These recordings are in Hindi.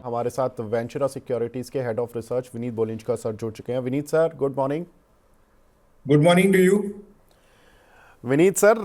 हमारे साथ वेंचुरा सिक्योरिटीज़ के head of research Vineet Bolinjkar sir जुड़ चुके हैं। Vineet sir, good morning. Good morning to you. Vineet sir,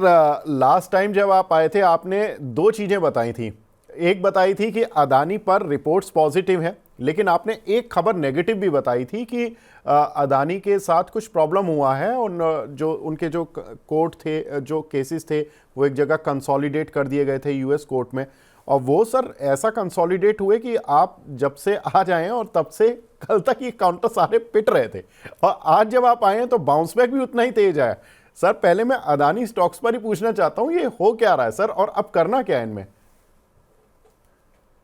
last time जब आप आए थे आपने दो चीज़ें बताई थी। एक बताई थी कि अदानी पर रिपोर्ट्स पॉजिटिव हैं, लेकिन आपने एक खबर नेगेटिव भी बताई थी कि अदानी के साथ कुछ प्रॉब्लम हुआ है। उन जो उनके जो कोर्ट थे, जो केसेस थे, वो एक जगह कंसोलिडेट कर दिए गए थे यूएस कोर्ट में। और वो सर ऐसा कंसोलिडेट हुए कि आप जब से आ जाए और तब से कल तक ये काउंटर सारे पिट रहे थे, और आज जब आप आए हैं तो बाउंस बैक भी उतना ही तेज आया। सर पहले मैं अदानी स्टॉक्स पर ही पूछना चाहता हूं, ये हो क्या रहा है सर, और अब करना क्या है इनमें?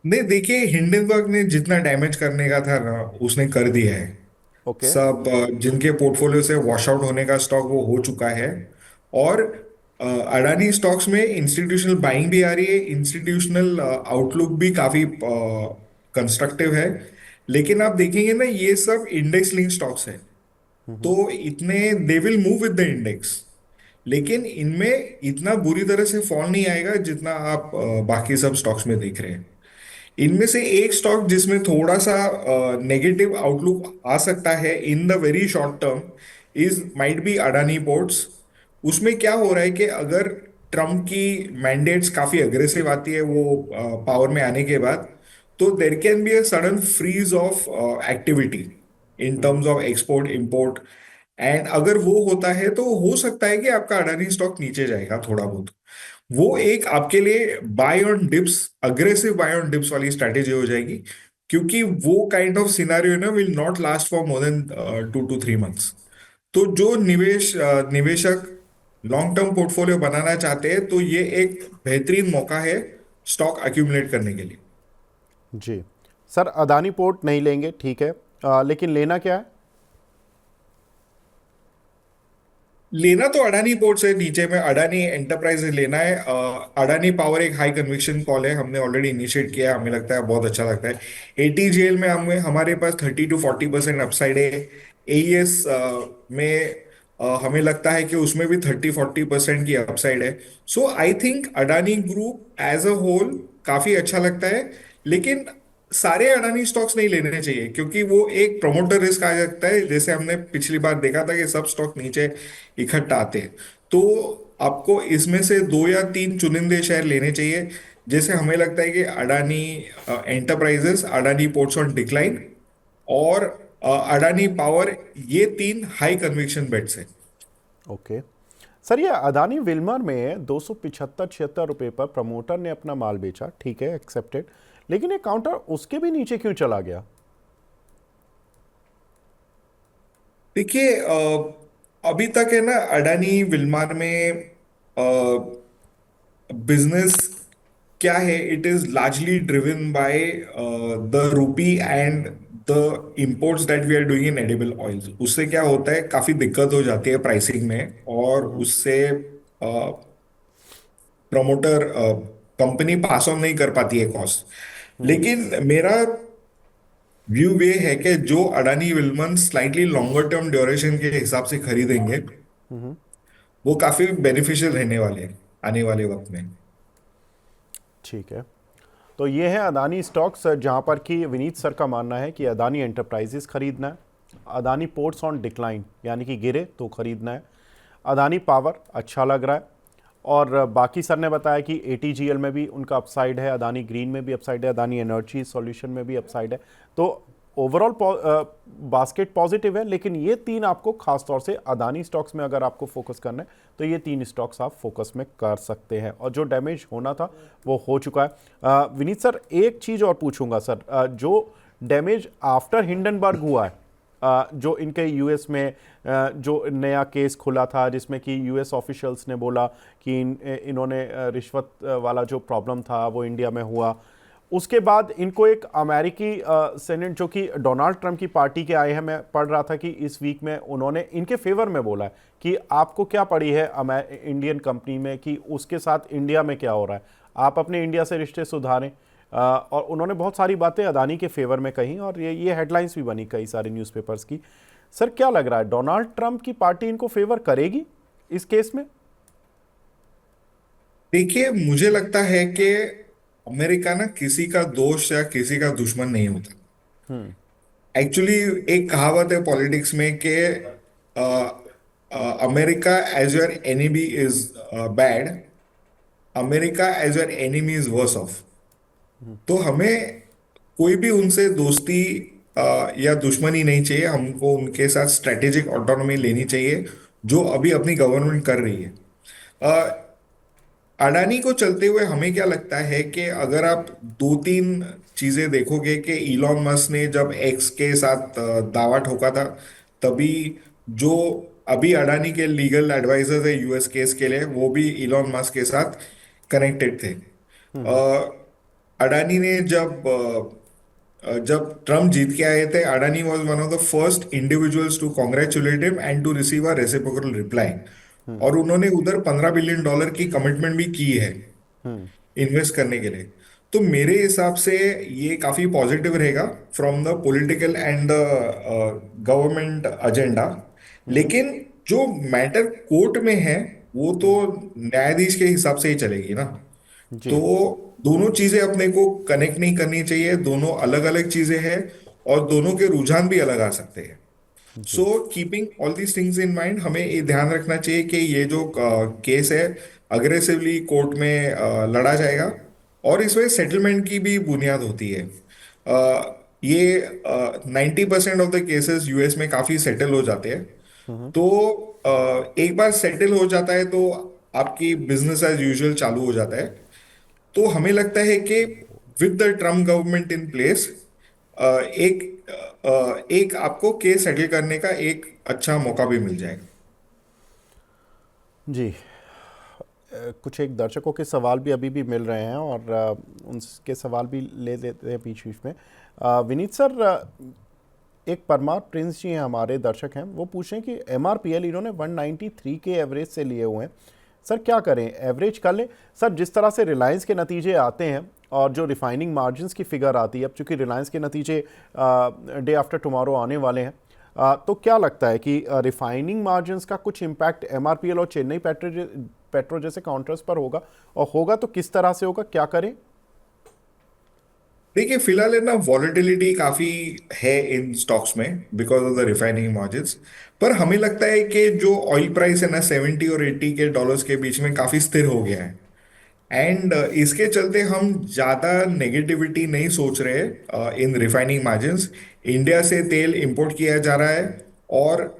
नहीं, देखिए, हिंडनबर्ग ने जितना डैमेज करने का था ना उसने कर दिया है। ओके। सब जिनके पोर्टफोलियो से वॉश आउट होने का स्टॉक वो हो चुका है। और अडानी स्टॉक्स में इंस्टीट्यूशनल बाइंग भी आ रही है। इंस्टीट्यूशनल आउटलुक भी काफी कंस्ट्रक्टिव है। लेकिन आप देखेंगे ना, ये सब इंडेक्स लिंक स्टॉक्स है, तो इतने they will move with the index. लेकिन इनमें इतना बुरी तरह से फॉल नहीं आएगा जितना आप बाकी सब स्टॉक्स में देख रहे हैं। इनमें से एक स्टॉक जिसमें थोड़ा सा नेगेटिव आउटलुक आ सकता है in the very short term is might be Adani ports. उसमें क्या हो रहा है कि अगर ट्रम्प की मैंडेट्स काफी अग्रेसिव आती है वो पावर में आने के बाद, तो there can be a sudden freeze of activity in terms of export import. And अगर वो होता है तो हो सकता है कि आपका अडानी स्टॉक नीचे जाएगा थोड़ा बहुत। वो एक आपके लिए buy on dips, aggressive buy on dips वाली स्ट्रैटेजी हो जाएगी, क्योंकि वो काइंड ऑफ सिनारियो ना will not last for more than 2 to 3 months। तो जो निवेशक लॉन्ग टर्म पोर्टफोलियो बनाना चाहते हैं तो ये एक बेहतरीन मौका है स्टॉक अक्यूमुलेट करने के लिए। जी। सर अदानी पोर्ट नहीं लेंगे, ठीक है, लेकिन लेना क्या है? लेना तो अडानी पोर्ट से नीचे में अडानी एंटरप्राइजेज लेना है। अडानी पावर एक हाई कन्विक्शन कॉल है, हमने ऑलरेडी इनिशिएट किया है, हमें लगता है बहुत अच्छा लगता है। एटीजीएल में हमारे पास 30 to 40% अपसाइड है। एईएस में हमें लगता है कि उसमें भी 30-40% की अपसाइड है। So I think Adani group as a whole काफी अच्छा लगता है। लेकिन सारे अडानी स्टॉक्स नहीं लेने चाहिए, क्योंकि वो एक प्रमोटर रिस्क आ सकता है, जैसे हमने पिछली बार देखा था कि सब स्टॉक नीचे इकट्ठा आते हैं। तो आपको इसमें से 2 या 3 चुनिंदे शेयर लेने चाहिए। जैसे हमें लगता है कि Adani enterprises, Adani ports on decline, और अडानी पावर, ये 3 हाई कन्विक्शन बेट्स हैं। ओके। सर ये अदानी विल्मर में 275-76 रुपए पर प्रमोटर ने अपना माल बेचा, ठीक है, एक्सेप्टेड, लेकिन ये काउंटर उसके भी नीचे क्यों चला गया? देखिए, अभी तक है ना अडानी विल्मार में बिजनेस क्या है, it is largely driven by the rupee and the imports that we are doing in edible oils. उससे क्या होता है, काफी दिक्कत हो जाती है प्राइसिंग में, और उससे प्रमोटर कंपनी पास ऑन नहीं कर पाती है कॉस्ट। लेकिन मेरा व्यू ये है कि जो Adani Wilmar slightly longer term duration के हिसाब से खरीदेंगे, वो काफी बेनिफिशियल रहने वाले हैं आने वाले वक्त में। ठीक है। तो ये है अदानी स्टॉक्स, जहां पर कि विनीत सर का मानना है कि अदानी एंटरप्राइजेस खरीदना है, अदानी पोर्ट्स ऑन डिक्लाइन यानी कि गिरे तो खरीदना है, अदानी पावर अच्छा लग रहा है, और बाकी सर ने बताया कि एटीजीएल में भी उनका अपसाइड है, अदानी ग्रीन में भी अपसाइड है, अदानी एनर्जी सॉल्यूशन में भी अपसाइड है। तो ओवरऑल बास्केट पॉजिटिव है, लेकिन ये तीन आपको खास तौर से अदानी स्टॉक्स में अगर आपको फोकस करना है तो ये तीन स्टॉक्स आप फोकस में कर सकते हैं, और जो डैमेज होना था वो हो चुका है। विनीत सर, एक चीज़ और पूछूंगा सर, जो डैमेज आफ्टर हिंडनबर्ग हुआ है, जो इनके यूएस में जो नया केस खुला था जिसमें कि यूएस ऑफिशियल्स ने बोला कि इन्होंने रिश्वत वाला जो प्रॉब्लम था वो इंडिया में हुआ, उसके बाद इनको एक अमेरिकी सेनेट जो कि डोनाल्ड ट्रंप की पार्टी के आए हैं, मैं पढ़ रहा था कि इस वीक में उन्होंने इनके फेवर में बोला है कि आपको क्या पड़ी है इंडियन कंपनी में कि उसके साथ इंडिया में क्या हो रहा है, आप अपने इंडिया से रिश्ते सुधारें। और उन्होंने बहुत सारी बातें अदानी के फेवर में कही, और ये हेडलाइंस भी बनी कई सारे न्यूज़पेपर्स की। सर क्या लग रहा है, डोनाल्ड ट्रंप की पार्टी इनको फेवर करेगी इस केस में? देखिए, मुझे लगता है कि अमेरिका ना किसी का दोस्त या किसी का दुश्मन नहीं होता। एक्चुअली एक कहावत है पॉलिटिक्स में कि America as your enemy is bad, America as your enemy is worse off. तो हमें कोई भी उनसे दोस्ती या दुश्मनी नहीं चाहिए, हमको उनके साथ स्ट्रेटेजिक ऑटोनॉमी लेनी चाहिए जो अभी अपनी गवर्नमेंट कर रही है। अडानी को चलते हुए हमें क्या लगता है कि अगर आप दो तीन चीजें देखोगे कि इलॉन मस्क ने जब एक्स के साथ दावा ठोका था, तभी जो अभी अडानी के लीगल एडवाइजर्स है यूएस केस के लिए, वो भी इलॉन मस्क के साथ कनेक्टेड थे। अडानी ने जब ट्रम्प जीत के आए थे, Adani was one of the first individuals to congratulate him and to receive a reciprocal reply. और उन्होंने उधर $15 बिलियन की कमिटमेंट भी की है इन्वेस्ट करने के लिए। तो मेरे हिसाब से ये काफी पॉजिटिव रहेगा from the political and the government agenda. लेकिन जो मैटर कोर्ट में है वो तो न्यायाधीश के हिसाब से ही चलेगी ना। तो जी दोनों चीजें अपने को कनेक्ट नहीं करनी चाहिए, दोनों अलग अलग चीजें हैं और दोनों के रुझान भी अलग आ सकते हैं। जी so keeping all these things in mind, हमें ये ध्यान रखना चाहिए कि ये जो केस है अग्रेसिवली कोर्ट में लड़ा जाएगा और इसमें सेटलमेंट की भी बुनियाद होती है। ये 90% ऑफ द केसेस यूएस में काफी सेटल हो जाते हैं। तो एक बार सेटल हो जाता है तो आपकी बिजनेस एज यूजुअल चालू हो जाता है। तो हमें लगता है कि with the Trump government in place एक एक आपको केस सेटल करने का एक अच्छा मौका भी मिल जाएगा। जी। कुछ एक दर्शकों के सवाल भी अभी भी मिल रहे हैं और उनके सवाल भी ले लेते हैं बीच बीच में। विनीत सर, एक परमार प्रिंस जी हैं, हमारे दर्शक हैं, वो पूछ रहे हैं कि एमआरपीएल इन्होंने 193 के एवरेज से लिए हुए हैं, सर क्या करें, एवरेज कर लें? सर जिस तरह से रिलायंस के नतीजे आते हैं और जो रिफाइनिंग मार्जिन्स की फिगर आती है, अब चूंकि रिलायंस के नतीजे डे आफ्टर टुमारो आने वाले हैं, तो क्या लगता है कि रिफाइनिंग मार्जिन्स का कुछ इम्पैक्ट एमआरपीएल और चेन्नई पेट्रो जैसे काउंटर्स पर होगा, और होगा तो किस तरह से होगा, क्या करें? देखिए फिलहाल है ना वॉलेटिलिटी काफी है इन स्टॉक्स में because of the refining margins. पर हमें लगता है कि जो ऑयल प्राइस है ना 70 और 80 के डॉलर्स के बीच में काफी स्थिर हो गया है। एंड इसके चलते हम ज्यादा नेगेटिविटी नहीं सोच रहे इन रिफाइनिंग मार्जिन्स। इंडिया से तेल इंपोर्ट किया जा रहा है और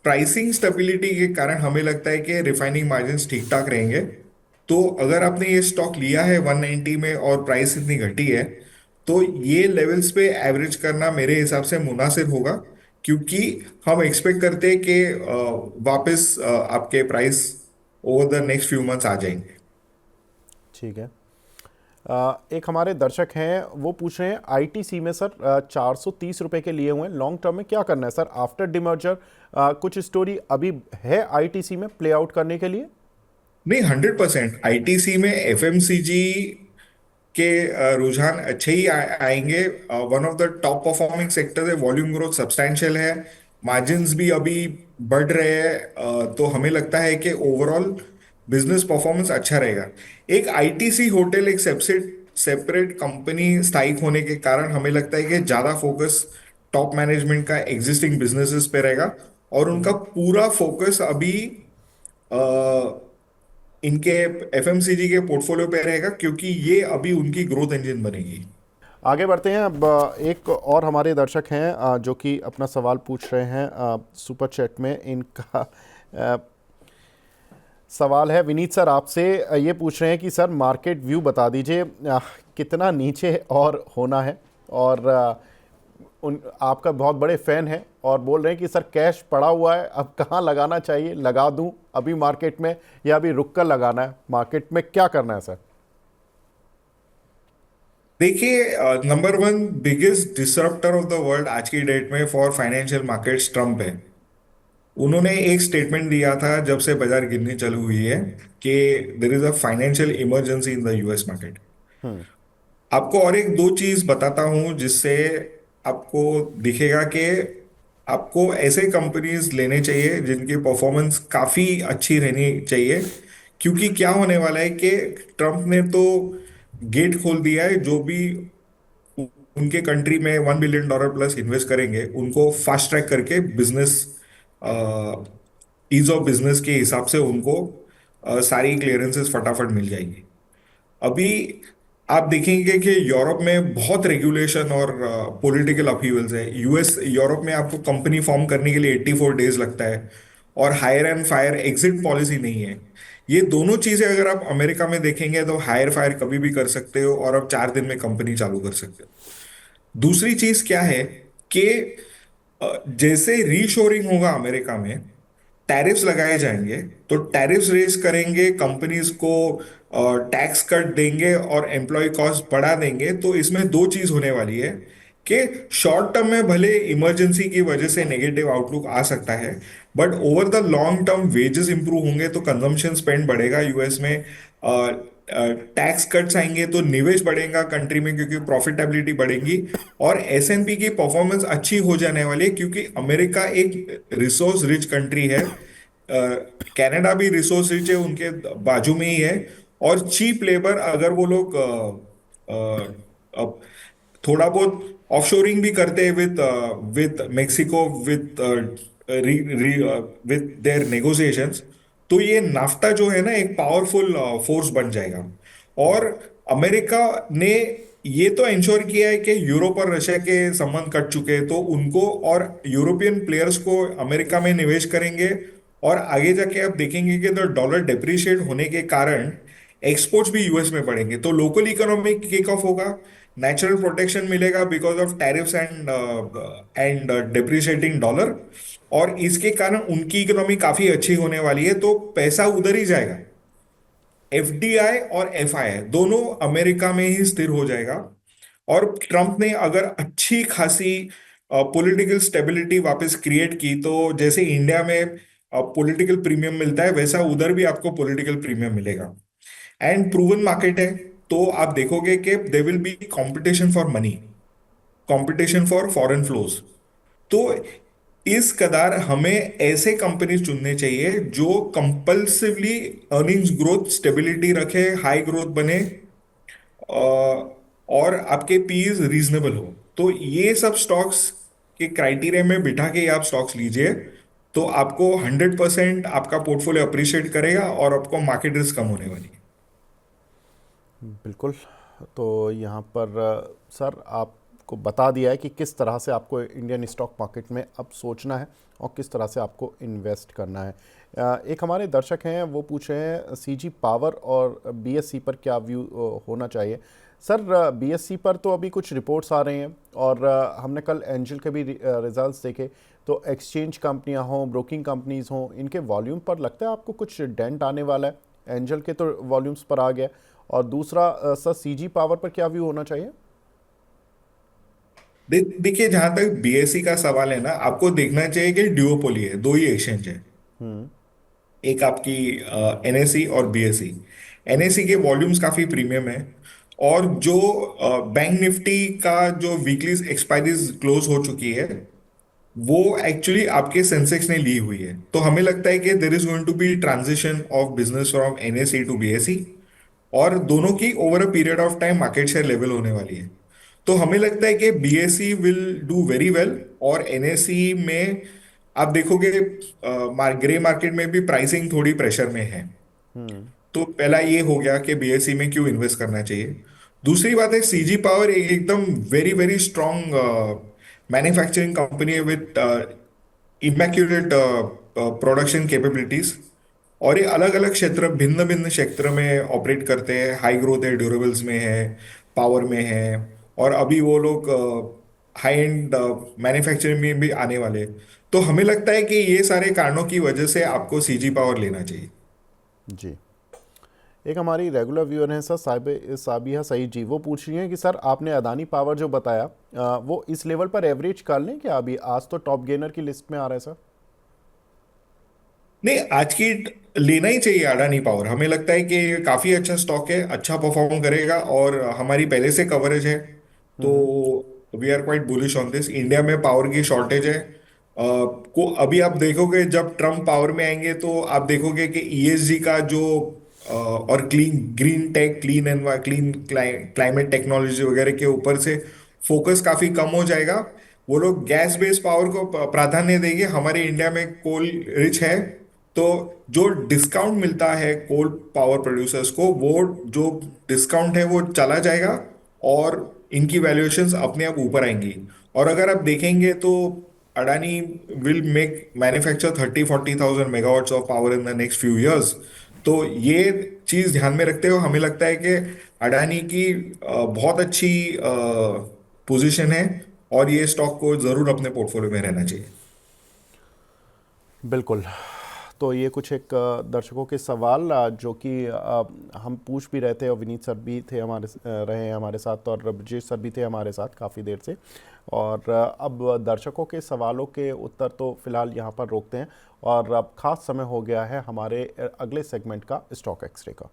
प्राइसिंग स्टेबिलिटी के कारण हमें लगता है कि रिफाइनिंग मार्जिन्स ठीक ठाक रहेंगे। तो अगर आपने ये स्टॉक लिया है 190 में और प्राइस इतनी घटी है, तो ये लेवल्स पे एवरेज करना मेरे हिसाब से मुनासिब होगा। क्योंकि हम एक्सपेक्ट करते हैं कि वापस आपके price over the next few months आ जाएंगे। ठीक है। एक हमारे दर्शक हैं, वो पूछ रहे हैं आईटीसी में सर 430 रुपये के लिए हुए हैं, लॉन्ग टर्म में क्या करना है सर आफ्टर डिमर्जर? कुछ स्टोरी अभी है आईटीसी में प्ले आउट करने के लिए? नहीं, 100% आईटीसी में एफएमसीजी के रुझान अच्छे ही आएंगे। One of the top performing sector है, वॉल्यूम ग्रोथ सब्सटैंशियल है, मार्जिन्स भी अभी बढ़ रहे हैं। तो हमें लगता है कि ओवरऑल बिजनेस परफॉर्मेंस अच्छा रहेगा। एक आईटीसी होटल एक सेपरेट सेपरेट कंपनी स्थायिक होने के कारण हमें लगता है कि ज्यादा फोकस टॉप मैनेजमेंट का एग्जिस्टिंग बिजनेसेस पे रहेगा और उनका पूरा फोकस अभी इनके एफएमसीजी के पोर्टफोलियो पे रहेगा क्योंकि ये अभी उनकी ग्रोथ इंजन बनेगी। आगे बढ़ते हैं। अब एक और हमारे दर्शक हैं जो कि अपना सवाल पूछ रहे हैं सुपर चैट में। इनका सवाल है विनीत सर आपसे, ये पूछ रहे हैं कि सर मार्केट व्यू बता दीजिए, कितना नीचे और होना है, और उन आपका बहुत बड़े फैन है और बोल रहे हैं कि सर कैश पड़ा हुआ है, अब कहाँ लगाना चाहिए, लगा दूं अभी मार्केट में या अभी रुक कर लगाना है, मार्केट में क्या करना है सर? देखिए, number one biggest disruptor of the world आज की डेट में फॉर फाइनेंशियल मार्केट्स ट्रम्प है। उन्होंने एक स्टेटमेंट दिया था जब से बाजार गिरनी चालू हुई है कि there is a financial emergency in the US market. आपको और एक दो चीज बताता हूं जिससे आपको दिखेगा कि आपको ऐसे कंपनीज लेने चाहिए जिनकी परफॉर्मेंस काफी अच्छी रहनी चाहिए। क्योंकि क्या होने वाला है कि ट्रम्प ने तो गेट खोल दिया है। जो भी उनके कंट्री में $1 बिलियन प्लस इन्वेस्ट करेंगे, उनको फास्ट ट्रैक करके बिजनेस, ईज ऑफ बिजनेस के हिसाब से उनको सारी क्लियरेंसेस फटाफट मिल जाएगी। अभी आप देखेंगे कि यूरोप में बहुत रेगुलेशन और पॉलिटिकल अपहीवल्स है। यूएस, यूरोप में आपको कंपनी फॉर्म करने के लिए 84 डेज लगता है, और hire and fire exit policy नहीं है। ये दोनों चीजें अगर आप अमेरिका में देखेंगे तो हायर फायर कभी भी कर सकते हो, और आप 4 दिन में कंपनी चालू कर सकते हो। दूसरी चीज क्या है कि जैसे रीशोरिंग होगा अमेरिका में, टैरिफ्स लगाए जाएंगे, तो टैरिफ्स रेज करेंगे, कंपनीज को टैक्स कट देंगे और एम्प्लॉय कॉस्ट बढ़ा देंगे। तो इसमें दो चीज होने वाली है कि शॉर्ट टर्म में भले इमरजेंसी की वजह से नेगेटिव आउटलुक आ सकता है, but over the long term wages improve होंगे तो कंजम्पशन स्पेंड बढ़ेगा यूएस में। टैक्स कट्स आएंगे तो निवेश बढ़ेगा कंट्री में, क्योंकि प्रॉफिटेबिलिटी बढ़ेगी। और एसएनपी की परफॉर्मेंस अच्छी हो जाने वाली है, क्योंकि अमेरिका एक रिसोर्स रिच कंट्री है। कनाडा भी रिसोर्स रिच है, उनके बाजू में ही है। और चीप लेबर, अगर वो लोग अब थोड़ा बहुत ऑफशोरिंग भी करते हैं with Mexico, with their negotiations, तो ये नाफ्टा जो है ना, एक पावरफुल फोर्स बन जाएगा। और अमेरिका ने ये तो इंश्योर किया है कि यूरोप और रशिया के संबंध कट चुके हैं, तो उनको और यूरोपियन प्लेयर्स को अमेरिका में निवेश करेंगे। और आगे जाके आप देखेंगे कि तो डॉलर डेप्रिशिएट होने के कारण एक्सपोर्ट्स भी यूएस में बढ़ेंगे, तो लोकल इकोनॉमी किक ऑफ होगा, नेचुरल प्रोटेक्शन मिलेगा because of tariffs and depreciating dollar. और इसके कारण उनकी इकोनॉमी काफी अच्छी होने वाली है, तो पैसा उधर ही जाएगा। एफडीआई और एफआई दोनों अमेरिका में ही स्थिर हो जाएगा। और ट्रंप ने अगर अच्छी खासी पॉलिटिकल स्टेबिलिटी वापस क्रिएट की, तो जैसे इंडिया में पॉलिटिकल प्रीमियम मिलता है, वैसा उधर भी आपको पॉलिटिकल प्रीमियम मिलेगा। एंड प्रूवन मार्केट है, तो आप देखोगे कि they will be competition for money, competition for foreign flows. तो इस कदार हमें ऐसे कंपनीज चुनने चाहिए जो कंपल्सिवली अर्निंग्स ग्रोथ स्टेबिलिटी रखे, हाई ग्रोथ बने, और आपके पीज रीजनेबल हो। तो ये सब स्टॉक्स के क्राइटेरिया में बिठा के आप स्टॉक्स लीजिए, तो आपको 100% आपका पोर्टफोलियो अप्रिशिएट करेगा, और आपको मार्केट रिस्क कम होने वाली है। बिल्कुल। तो यहाँ पर सर आपको बता दिया है कि किस तरह से आपको इंडियन स्टॉक मार्केट में अब सोचना है और किस तरह से आपको इन्वेस्ट करना है। एक हमारे दर्शक हैं, वो पूछ रहे हैं सीजी पावर और बीएससी पर क्या व्यू होना चाहिए। सर बीएससी पर तो अभी कुछ रिपोर्ट्स आ रही हैं, और हमने कल एंजल के भी रिजल्ट्स देखे, तो एक्सचेंज कंपनियां हों, ब्रोकिंग कंपनीज हों, इनके वॉल्यूम पर लगता है आपको कुछ डेंट आने वाला है। एंजल के तो वॉल्यूम्स पर आ गया। और दूसरा सर सीजी पावर पर क्या व्यू होना चाहिए? देखिए, जहां तक बीएससी का सवाल है ना, आपको देखना चाहिए कि ड्यूओपोली है, दो ही एक्सचेंज है। एक आपकी एनएसई और बीएसई। एनएसई के वॉल्यूम्स काफी प्रीमियम है, और जो बैंक निफ्टी का जो वीकली एक्सपायरीज क्लोज हो चुकी है, वो एक्चुअली आपके सेंसेक्स ने ली हुई है। तो हमें लगता है कि there is going to be transition of business from NSE to BSE, और दोनों की over a period of time market share level होने वाली है। तो हमें लगता है कि BSE will do very well, और एनएसई में आप देखोगे ग्रे मार्केट में भी प्राइसिंग थोड़ी प्रेशर में है। तो पहला ये हो गया कि बीएसई में क्यों इन्वेस्ट करना चाहिए। दूसरी बात है, सीजी पावर एकदम very very strong manufacturing company है विद इमैक्यूलेट प्रोडक्शन कैपेबिलिटीज। और ये अलग अलग क्षेत्र, भिन्न भिन्न क्षेत्र में ऑपरेट करते हैं। हाई ग्रोथ है, ड्यूरेबल्स में है, पावर में है, और अभी वो लोग हाई एंड मैन्युफैक्चरिंग में भी आने वाले हैं। तो हमें लगता है कि ये सारे कारणों की वजह से आपको सीजी पावर लेना चाहिए। जी। एक हमारी रेगुलर व्यूअर हैं सर, साबिया सईद जी, वो पूछ रही हैं कि सर आपने अदानी पावर जो बताया, वो इस लेवल पर एवरेज कर लें क्या? अभी आज तो टॉप गेनर की लिस्ट में आ रहा है सर। नहीं, आज की लेना ही चाहिए अडानी पावर। हमें लगता है कि ये काफी अच्छा स्टॉक है, अच्छा परफॉर्म करेगा, और हमारी पहले से कवरेज है। तो we are quite bullish on this. India में पावर की शॉर्टेज है। को अभी आप देखोगे, जब ट्रम्प पावर में आएंगे तो आप देखोगे कि ईएसजी का जो और green tech, clean climate technology वगैरह के ऊपर से फोकस काफी कम हो जाएगा। वो लोग गैस बेस्ड पावर को प्राधान्य देंगे। हमारे इंडिया में कोल रिच है, तो जो डिस्काउंट मिलता है कोल पावर प्रोड्यूसर्स को, वो जो डिस्काउंट है वो चला जाएगा और इनकी वैल्यूएशंस अपने आप ऊपर आएंगी। और अगर आप देखेंगे तो Adani will make manufacture 30-40 thousand megawatts of power in the next few years. तो ये चीज ध्यान में रखते हुए हमें लगता है कि अडानी की बहुत अच्छी पोजीशन है और ये स्टॉक को जरूर अपने पोर्टफोलियो में रहना चाहिए। बिल्कुल। तो ये कुछ एक दर्शकों के सवाल जो कि हम पूछ भी रहे थे, और विनीत सर भी थे रहे हैं हमारे साथ, और ब्रजेश सर भी थे हमारे साथ काफ़ी देर से। और अब दर्शकों के सवालों के उत्तर तो फिलहाल यहाँ पर रोकते हैं, और अब खास समय हो गया है हमारे अगले सेगमेंट का, स्टॉक एक्सरे का।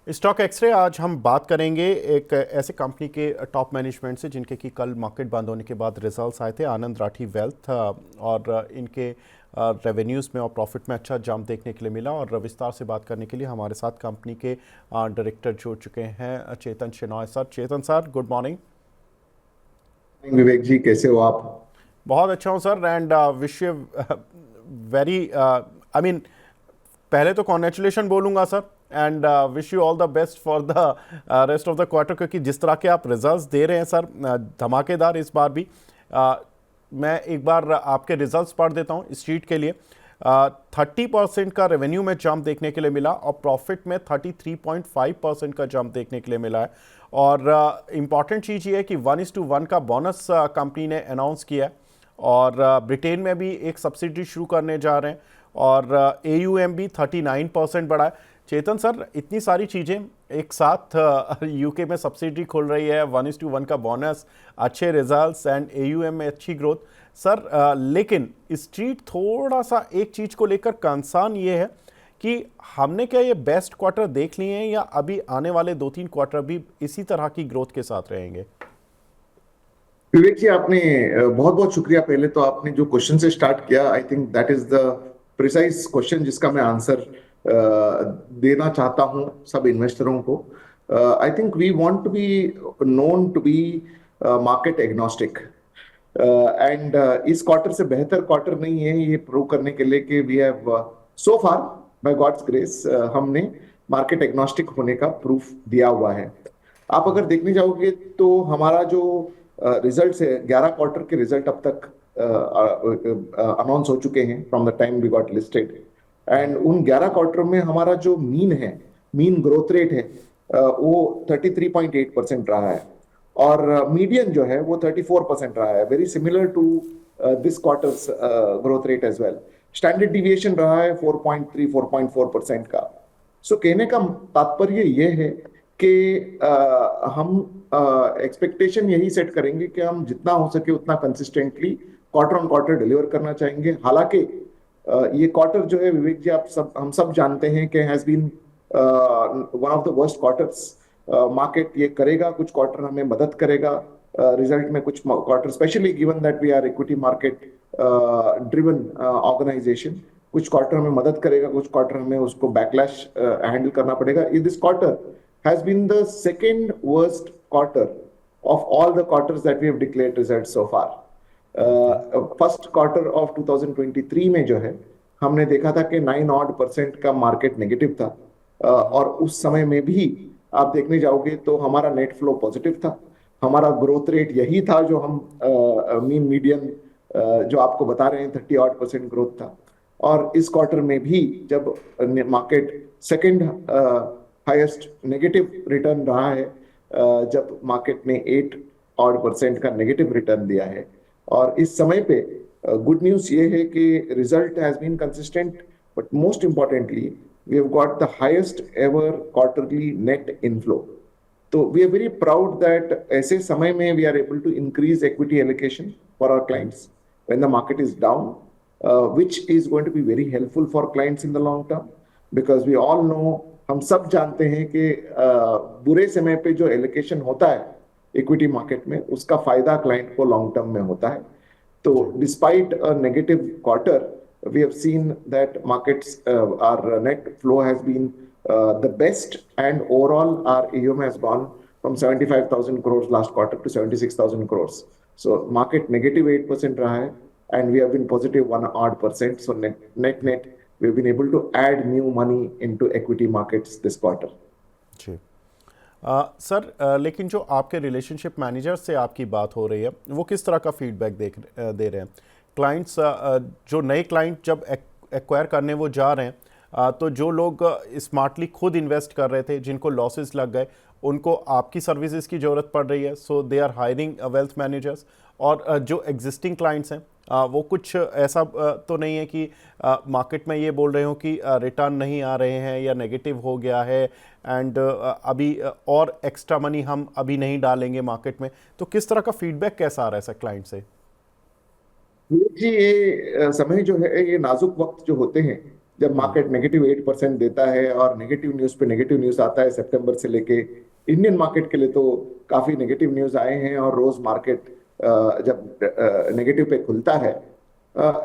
स्टॉक एक्सरे आज हम बात करेंगे एक ऐसे कंपनी के टॉप मैनेजमेंट से जिनके कि कल मार्केट बंद होने के बाद रिजल्ट्स आए थे, आनंद राठी वेल्थ, और इनके रेवेन्यूज़ में और प्रॉफिट में अच्छा जंप देखने के लिए मिला। और विस्तार से बात करने के लिए हमारे साथ कंपनी के डायरेक्टर जुड़ चुके हैं, चेतन शेनॉय सर। चेतन सर, गुड मॉर्निंग। विवेक जी, कैसे हो आप? बहुत अच्छा हूँ sir, and wish you very I mean पहले तो कॉन्ग्रेचुलेशन बोलूँगा sir, and wish you all the best for the rest of the quarter, क्योंकि जिस तरह के आप रिजल्ट्स दे रहे हैं सर, धमाकेदार इस बार भी। मैं एक बार आपके रिजल्ट्स पढ़ देता हूँ स्ट्रीट के लिए। 30% का रेवेन्यू में जंप देखने के लिए मिला, और प्रॉफिट में 33.5% का जंप देखने के लिए मिला है। और इम्पॉर्टेंट चीज़ ये है कि 1:1 का बोनस कंपनी ने अनाउंस किया है, और ब्रिटेन में भी एक सब्सिडी शुरू करने जा रहे हैं, और AUM भी 39% बढ़ा है। चेतन सर, इतनी सारी चीज़ें एक साथ, यूके में सब्सिडी खुल रही है, 1:1 का बोनस, अच्छे रिजल्ट्स, एंड AUM में अच्छी ग्रोथ सर, लेकिन स्ट्रीट थोड़ा सा एक चीज़ को लेकर कंसर्न ये है कि हमने क्या ये बेस्ट क्वार्टर देख लिए हैं, या अभी आने वाले 2-3 क्वार्टर भी इसी तरह की ग्रोथ के साथ रहेंगे? विवेक जी, आपने बहुत बहुत शुक्रिया। पहले तो आपने जो क्वेश्चन से स्टार्ट किया, I think that is the precise question जिसका मैं आंसर देना चाहता हूं सब इन्वेस्टरों को। I think we want to be known to be market agnostic, and इस क्वार्टर से बेहतर क्वार्टर नहीं है ये प्रूव करने के लिए कि we have so far by God's grace हमने मार्केट एग्नोस्टिक होने का प्रूफ दिया हुआ है। आप अगर देखने जाओगे तो हमारा जो रिजल्ट है, 11 क्वार्टर के रिजल्ट अब तक अनाउंस हो चुके हैं from the time we got listed, and उन 11 क्वार्टर में हमारा जो मीन ग्रोथ रेट है वो 33.8% रहा है, और मीडियन जो है वो 34% रहा है, very similar to this quarter's growth rate as well. Standard deviation रहा है 4.3-4.4% का। सो कहने का तात्पर्य ये है कि हम एक्सपेक्टेशन यही सेट करेंगे कि हम जितना हो सके उतना consistently quarter on quarter deliver करना चाहेंगे। हालांकि ये क्वार्टर जो है विवेक जी, हम सब जानते हैं कि has been one of the worst quarters. Market ये करेगा, कुछ क्वार्टर हमें मदद करेगा रिजल्ट में, कुछ quarter specially given that we are equity market driven organisation, कुछ क्वार्टर हमें मदद करेगा, कुछ क्वार्टर हमें उसको बैकलैश हैंडल करना पड़ेगा। This quarter has been the second worst quarter of all the quarters that we have declared results so far. First quarter of 2023 में जो है हमने देखा था कि 9% का मार्केट नेगेटिव था, और उस समय में भी आप देखने जाओगे तो हमारा नेट फ्लो पॉजिटिव था, हमारा ग्रोथ रेट यही था जो हम मीडियन जो आपको बता रहे हैं 30% ग्रोथ था। और इस क्वार्टर में भी जब market second highest negative return रहा है, जब मार्केट ने 8% का नेगेटिव रिटर्न दिया है, और इस समय पे गुड न्यूज ये है कि result has been consistent, but most importantly we have got the highest ever quarterly net inflow. तो we are very proud that ऐसे समय में we are able to increase equity allocation for our clients when the market is down, which is going to be very helpful for clients in the long term, because we all know, हम सब जानते हैं कि बुरे समय पे जो एलोकेशन होता है इक्विटी मार्केट में, उसका फायदा क्लाइंट को लॉन्ग टर्म में होता है. तो despite a negative quarter, we have seen that markets, our net flow has been the best, and overall our AUM has gone from 75,000 crores last quarter to 76,000 crores. So market negative 8% raha hai, and we have been positive 1% odd. So net we've been able to add new money into equity markets this quarter. जी सर, लेकिन जो आपके रिलेशनशिप मैनेजर से आपकी बात हो रही है, वो किस तरह का फीडबैक दे रहे हैं? क्लाइंट्स, जो नए क्लाइंट जब एक्वायर करने वो जा रहे हैं, तो जो लोग स्मार्टली खुद इन्वेस्ट कर रहे थे, जिनको लॉसेस लग गए, उनको आपकी सर्विसेज की ज़रूरत पड़ रही है, so they are hiring wealth managers. और जो एग्जिस्टिंग क्लाइंट्स हैं, वो कुछ ऐसा तो नहीं है कि मार्केट में ये बोल रहे हो कि रिटर्न नहीं आ रहे हैं या नेगेटिव हो गया है, एंड अभी और एक्स्ट्रा मनी हम अभी नहीं डालेंगे मार्केट में. तो किस तरह का फीडबैक कैसा आ रहा है सर क्लाइंट से? जी, ये समय जो है, ये नाजुक वक्त जो होते हैं, जब मार्केट नेगेटिव 8% देता है और नेगेटिव न्यूज पे नेगेटिव न्यूज आता है, सितंबर से लेके इंडियन मार्केट के लिए तो काफी नेगेटिव न्यूज आए हैं, और रोज मार्केट जब नेगेटिव पे खुलता है,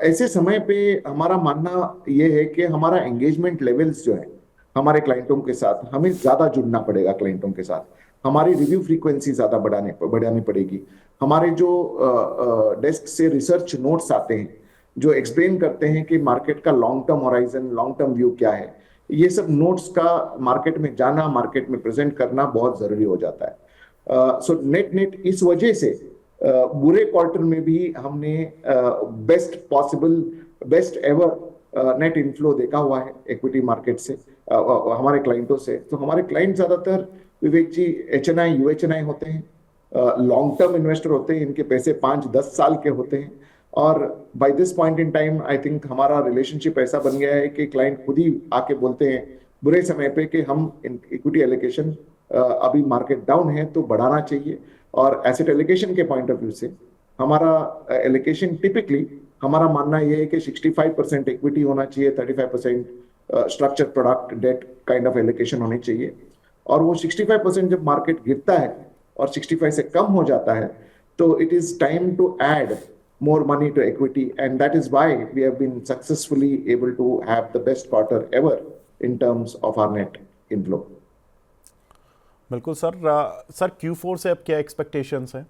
ऐसे समय पे हमारा मानना ये है कि हमारा एंगेजमेंट लेवल्स जो है हमारे क्लाइंटों के साथ, हमें ज्यादा जुड़ना पड़ेगा क्लाइंटों के साथ. हमारी रिव्यू फ्रीक्वेंसी ज्यादा बढ़ानी पड़ेगी. हमारे जो डेस्क से रिसर्च नोट्स आते हैं जो एक्सप्लेन करते हैं कि मार्केट का long term horizon, long term view क्या है, ये सब नोट्स का मार्केट में जाना, मार्केट में प्रेजेंट करना बहुत जरूरी हो जाता है. सो नेट इस वजह से बुरे क्वार्टर में भी हमने best possible, best ever net inflow देखा हुआ है इक्विटी मार्केट से, हमारे क्लाइंटों से. तो हमारे क्लाइंट ज्यादातर, विवेक जी, HNI UHNI होते हैं, लॉन्ग टर्म इन्वेस्टर होते हैं, इनके पैसे 5-10 साल के होते हैं. और by this point in time I think हमारा रिलेशनशिप ऐसा बन गया है कि क्लाइंट खुद ही आके बोलते हैं बुरे समय पे कि हम इक्विटी एलोकेशन, अभी मार्केट डाउन है तो बढ़ाना चाहिए. और एसेट एलोकेशन के पॉइंट ऑफ व्यू से हमारा एलोकेशन टिपिकली, हमारा मानना यह है कि 65% इक्विटी होना चाहिए, 35% structure product debt kind of allocation होनी चाहिए. और वो 65% जब मार्केट गिरता है और 65 से कम हो जाता है, तो it is time to add more money to equity, and that is why we have been successfully able to have the best quarter ever in terms of our net inflow. बिल्कुल सर. सर Q4 से अब क्या एक्सपेक्टेशंस हैं?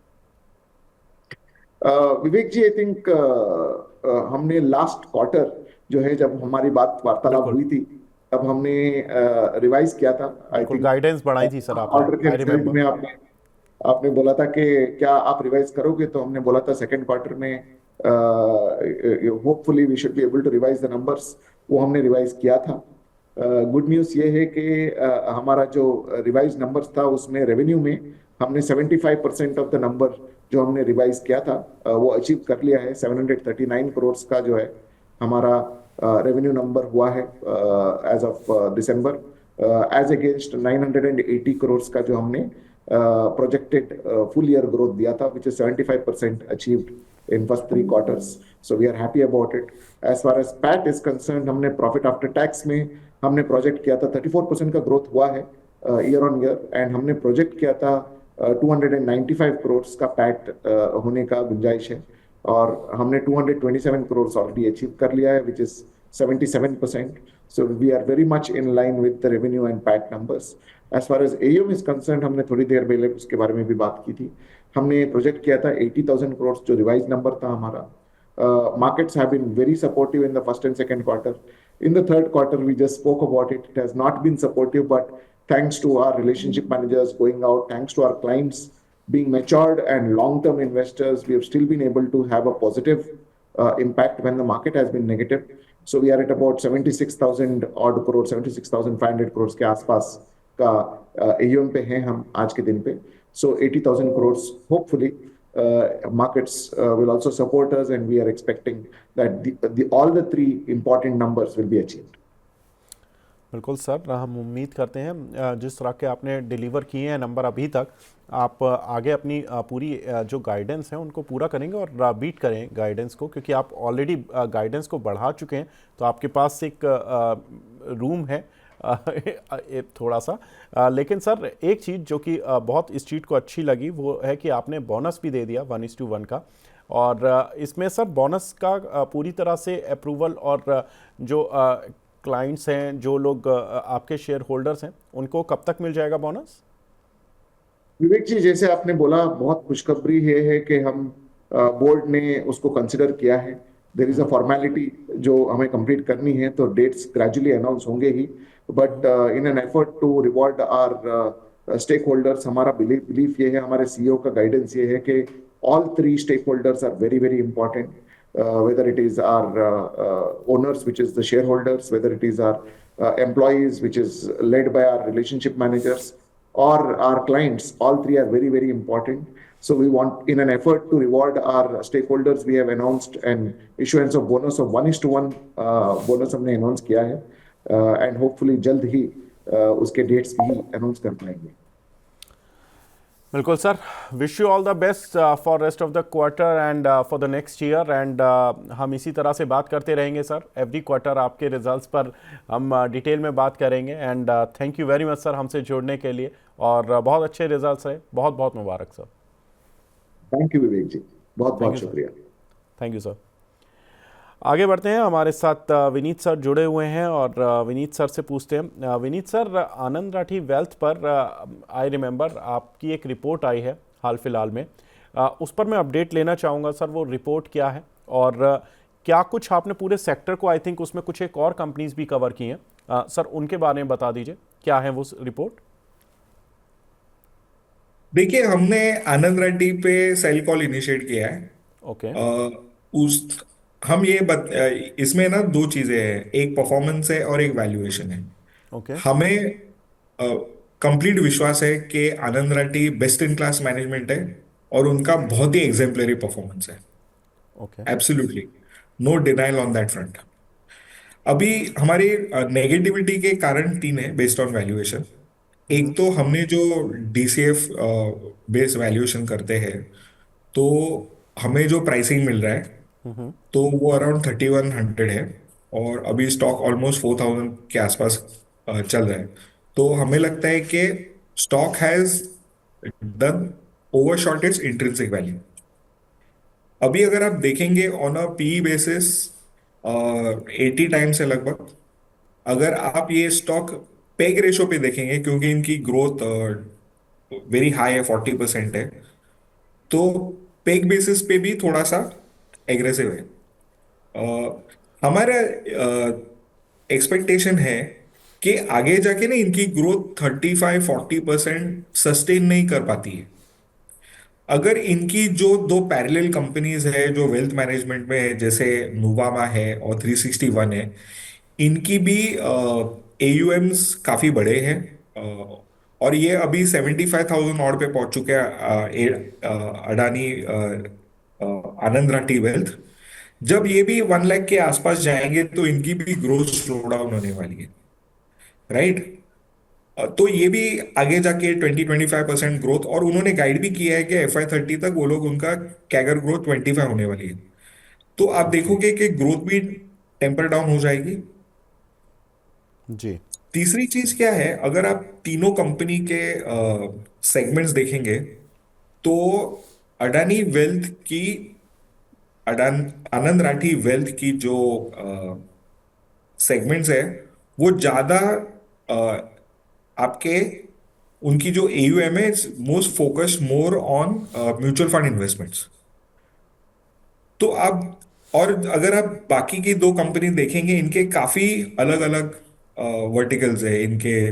विवेक जी, आई थिंक हमने लास्ट क्वार्टर जो है, जब हमारी वार्तालाप हुई थी, तब हमने रिवाइज किया था. आई थिंक गाइडेंस बढ़ाई थी सर आपने, आई रिमेंबर. में आपने बोला था कि क्या आप रिवाइज करोगे, तो हमने बोला था सेकंड क्वार्टर में hopefully we should be able to revise the numbers. वो हमने रिवाइज किया था. गुड न्यूज ये है कि हमारा जो रिवाइज नंबर्स था, उसमें रेवेन्यू में हमने 75% ऑफ द नंबर जो हमने रिवाइज किया था वो अचीव कर लिया है. 739 करोड़ का जो है हमारा रेवेन्यू नंबर हुआ है as of December, as against 980 crore का जो हमने projected full year growth दिया था, which is 75% achieved in first 3 quarters. So we are happy about it. As far as PAT is concerned, हमने profit after tax में हमने प्रोजेक्ट किया था 34% का ग्रोथ हुआ है ईयर ऑन ईयर, एंड हमने प्रोजेक्ट किया था 295 करोड़ का पैट होने का गुंजाइश है, और हमने 227 करोड़ ऑलरेडी अचीव कर लिया है, which is 77%. So we are very much in line with the revenue and PAT numbers. As far as AUM is concerned, हमने थोड़ी देर पहले उसके बारे में भी बात की थी. हमने प्रोजेक्ट किया था 80,000 करोड़, जो रिवाइज नंबर था हमारा. Markets have been very supportive in the first and second quarter. In the third quarter, we just spoke about it. It has not been supportive, but thanks to our relationship managers going out, thanks to our clients being matured and long-term investors, we have still been able to have a positive impact when the market has been negative. So we are at about 76,000 odd crore, 76,500 crores के आसपास का AUM पे हैं हम आज के दिन पे. So 80,000 crores hopefully markets will also support us, and we are expecting that all the 3 important numbers will be achieved. बिल्कुल सर, हम उम्मीद करते हैं जिस तरह के आपने डिलीवर किए हैं नंबर अभी तक, आप आगे अपनी पूरी जो गाइडेंस है उनको पूरा करेंगे और बीट करें गाइडेंस को, क्योंकि आप ऑलरेडी गाइडेंस को बढ़ा चुके हैं। तो आपके पास एक रूम है थोड़ा सा। लेकिन सर एक चीज़ जो कि बहुत इस चीज़ को अच्छी लगी वो है कि आपने बोनस भी दे दिया 1:1 का। और इसमें सर बोनस का पूरी तरह से अप्रूवल और जो क्लाइंट्स हैं, जो लोग आपके शेयर होल्डर्स हैं, उनको कब तक मिल जाएगा बोनस? विवेक जी, जैसे आपने बोला, बहुत खुशखबरी है कि हम बोर्ड ने उसको कंसिडर किया है। देर इज अ फॉर्मेलिटी जो हमें कंप्लीट करनी है, तो डेट्स ग्रेजुअली अनाउंस होंगे ही। But in an effort to reward our stakeholders, हमारा बिलीफ ये है, हमारे सीईओ का गाइडेंस ये है कि all three stakeholders are very very important, whether it is our owners, which is the shareholders, whether it is our employees, which is led by our relationship managers, or our clients. All three are very, very important. So we want, in an effort to reward our stakeholders, we have announced an issuance of bonus of 1:1 bonus हमने announce किया है, and hopefully जल्द ही उसके dates भी announce कर पाएंगे। बिल्कुल sir, wish you all the best for rest of the quarter and for the next year. And हम इसी तरह से बात करते रहेंगे सर, एवरी क्वार्टर आपके रिजल्ट्स पर हम डिटेल में बात करेंगे। And thank you very much sir हमसे जुड़ने के लिए, और बहुत अच्छे रिजल्ट्स रहे। बहुत बहुत मुबारक सर। थैंक यू विवेक जी, बहुत थैंक बहुत यू सर। शुक्रिया। Thank you sir. आगे बढ़ते हैं, हमारे साथ विनीत सर जुड़े हुए हैं और विनीत सर से पूछते हैं। विनीत सर, आनंद राठी वेल्थ पर आई रिमेंबर आपकी एक रिपोर्ट आई है हाल फिलहाल में, उस पर मैं अपडेट लेना चाहूँगा सर। वो रिपोर्ट क्या है और क्या कुछ आपने पूरे सेक्टर को, आई थिंक उसमें कुछ एक और कंपनीज भी कवर की हैं, सर उनके बारे में बता दीजिए, क्या है वो रिपोर्ट? देखिए, हमने आनंद रेड्डी पे सेल कॉल इनिशिएट किया है। ओके। उस हम इसमें ना दो चीजें हैं, एक परफॉर्मेंस है और एक वैल्यूएशन है। ओके। हमें कंप्लीट विश्वास है कि Anand Reddy best in class management है और उनका बहुत ही एग्जेम्पलरी परफॉर्मेंस है। Okay. Absolutely, no denial on that front. अभी हमारी नेगेटिविटी के कारण तीन है बेस्ड ऑन वैल्यूएशन। एक तो हमने जो डीसीएफ बेस्ड वैल्यूएशन करते हैं, तो हमें जो प्राइसिंग मिल रहा है तो वो अराउंड 3100 है, और अभी स्टॉक ऑलमोस्ट 4000 के आसपास चल रहा है। तो हमें लगता है कि stock has done overshot it's intrinsic value. अभी अगर आप देखेंगे on a P basis 80 times है लगभग। अगर आप ये स्टॉक पेग रेशो पे देखेंगे, क्योंकि इनकी ग्रोथ वेरी हाई है, 40% है, तो पेग बेसिस पे भी थोड़ा सा एग्रेसिव है। हमारा एक्सपेक्टेशन है कि आगे जाके ना इनकी ग्रोथ 35-40% सस्टेन नहीं कर पाती है। अगर इनकी जो दो पैरेलल कंपनीज है जो वेल्थ मैनेजमेंट में है, जैसे नुवामा है और 361 है, इनकी भी एयूएम्स काफी बड़े हैं, और ये अभी 75,000 और पे पहुंच चुके हैं। अडानी आनंद राठी वेल्थ, जब ये भी 1 लाख के आसपास जाएंगे तो इनकी भी ग्रोथ स्लो डाउन होने वाली है, राइट। तो ये भी आगे जाके 20-25% ग्रोथ, और उन्होंने गाइड भी किया है कि FY30 तक वो लोग उनका कैगर ग्रोथ 25 होने वाली है। तो आप जी। देखोगे कि ग्रोथ भी टेम्पर डाउन हो जाएगी। जी। तीसरी चीज क्या है, अगर आप तीनों कंपनी के सेगमेंट्स देखेंगे, तो अडानी वेल्थ की अडान आनंद राठी वेल्थ की जो सेगमेंट्स है, वो ज्यादा अ, आपके उनकी जो AUM है, most focused more on mutual fund investments. तो आप, और अगर आप बाकी की दो कंपनी देखेंगे, इनके काफी अलग अलग वर्टिकल्स है। इनके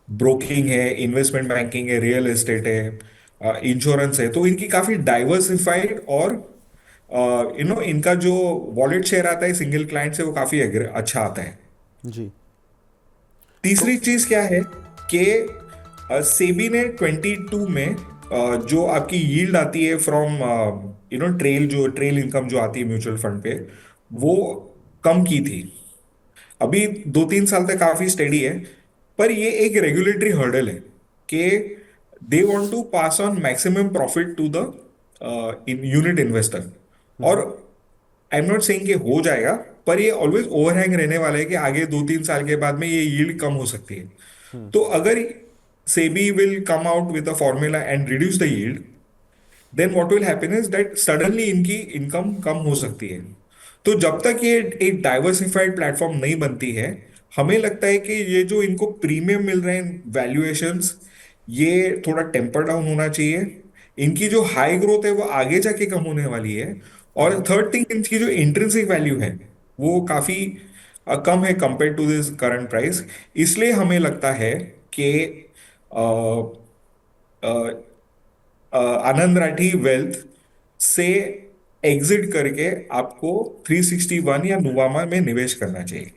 ब्रोकिंग है, इन्वेस्टमेंट बैंकिंग है, रियल एस्टेट है, इंश्योरेंस है। तो इनकी काफी डाइवर्सिफाइड, और इनका जो वॉलेट शेयर आता है सिंगल क्लाइंट से, वो काफी अच्छा आता है। जी। तो तीसरी चीज क्या है कि सेबी ने 22 में जो आपकी यील्ड आती है फ्रॉम ट्रेल इनकम जो आती है म्यूचुअल फंड पे, वो कम की थी। अभी 2-3 साल तक काफी स्टेडी है, पर ये एक रेगुलेटरी हर्डल है कि they want to pass on maximum profit to the in unit investor. और आई एम नॉट सेइंग कि हो जाएगा, पर ये ऑलवेज ओवरहैंग रहने वाला है कि आगे 2-3 साल के बाद में ये यील्ड कम हो सकती है। तो अगर SEBI will come out with a formula and reduce the yield, then what will happen is that suddenly इनकी इनकम कम हो सकती है। तो जब तक ये एक डाइवर्सिफाइड प्लेटफॉर्म नहीं बनती है, हमें लगता है कि ये जो इनको प्रीमियम मिल रहे हैं वैल्यूएशंस, ये थोड़ा टेम्पर डाउन होना चाहिए। इनकी जो हाई ग्रोथ है वो आगे जाके कम होने वाली है। और थर्ड थिंग, इनकी जो इंट्रिंसिक वैल्यू है वो काफी कम है compare to this current price. इसलिए हमें लगता है कि आनंद राठी वेल्थ से एग्जिट करके आपको 361 या नुवामा में निवेश करना चाहिए।